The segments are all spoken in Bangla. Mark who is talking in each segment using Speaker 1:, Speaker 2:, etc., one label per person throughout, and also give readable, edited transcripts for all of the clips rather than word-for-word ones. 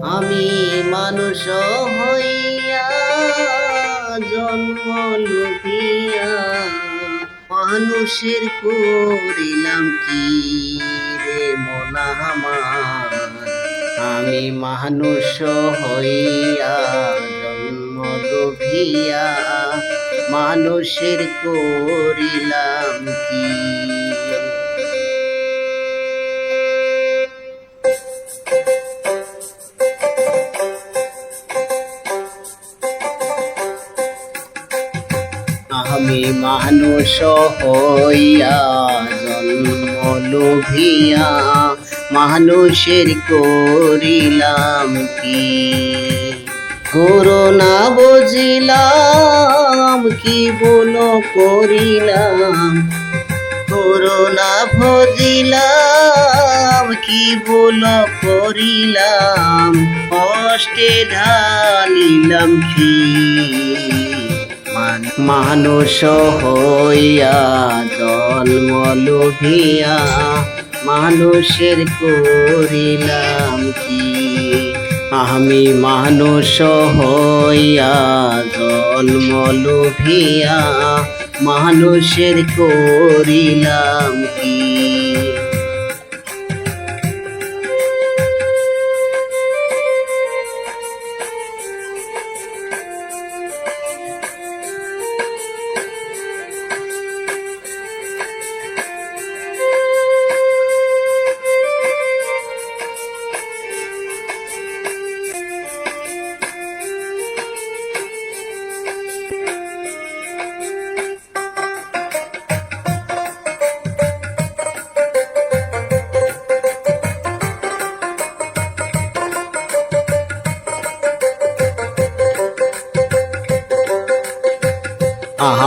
Speaker 1: আমি মানুষ হইয়া জন্ম লুকিয়া মানুষের করিলাম কি রে মনা আমার। আমি মানুষ হইয়া জন্ম লুকিয়া মানুষের করিলাম কি। আমি মানুষ হইয়া জন্ম লোভিয়া মানুষের করিলাম কি। করোনা বুঝিলাম কি বল করিলাম, করোনা ভজিলাম কি বল করিলাম, কষ্টে ঢালিলাম কি। মানুষ হইয়া জন্ম লোভিয়া মানুষের করিলাম কি। আমি মানুষ হইয়া জন্ম লোভিয়া মানুষের করিলাম কি।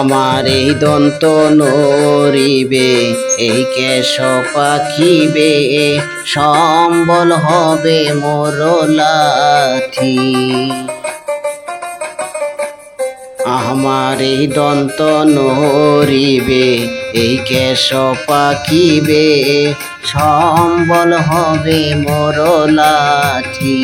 Speaker 1: আমার এই দন্ত নরিবে এই কেশ পাখিবে সম্বল হবে মোর লাঠি। আমার এই দন্ত নরিবে এই কেশ পাখিবে সম্বল হবে মোর লাঠি।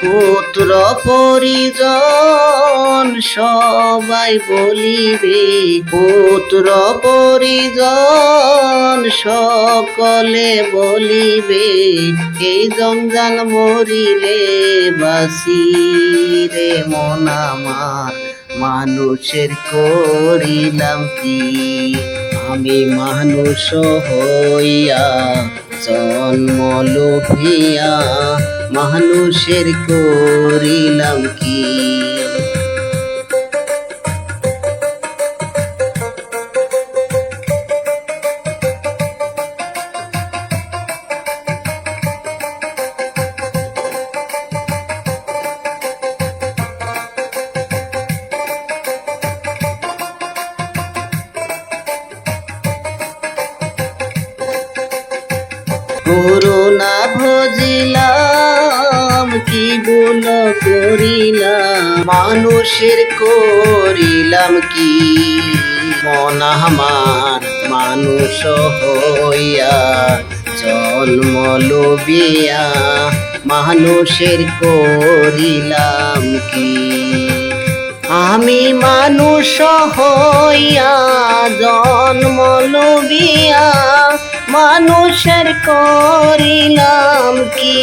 Speaker 1: পুত্র পরিজন সবাই বলিবে, পুত্র পরিজন সকলে বলিবে, এই জঞ্জাল মরিলে বাসি রে মন আমার মানুষের করিলাম কি। আমি মানুষ হইয়া জন্ম লোভিয়া মানুষের করিলাম কি। করোনা ভজিলাম কি বল করিলাম, মানুষের করিলাম কি। মন আমার মানুষ হইয়া জন্ম লোভিয়া মানুষের করিলাম কি। আমি মানুষ হইয়া জন্ম লোভিয়া মানুষের করিলাম কি।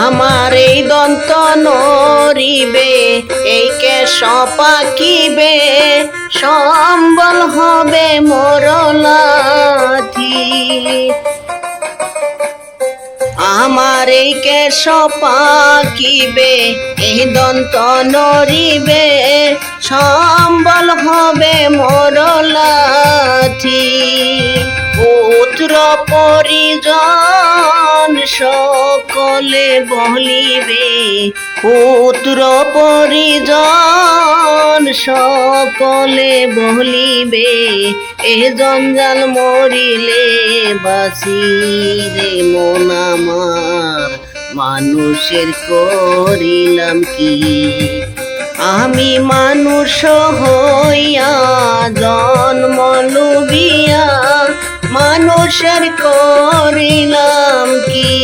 Speaker 1: আমার এই দন্ত নরিবে এই কেশ পাকিবে সম্বল হবে মোর লাঠি। আমার এই কেশ পাকিবে, এই দন্ত নড়িবে, সম্বল হবে মোর লাঠি। পুত্র পরিজন সকলে বলিবে, পুত্র পরিজন সকলে বলিবে, এ জঞ্জাল মরিলে বাসি রে মন আমার, মানুষের করিলাম কি। আমি মানুষ হইয়া জন্ম লুবিয়া, মানুষের করিলাম কি।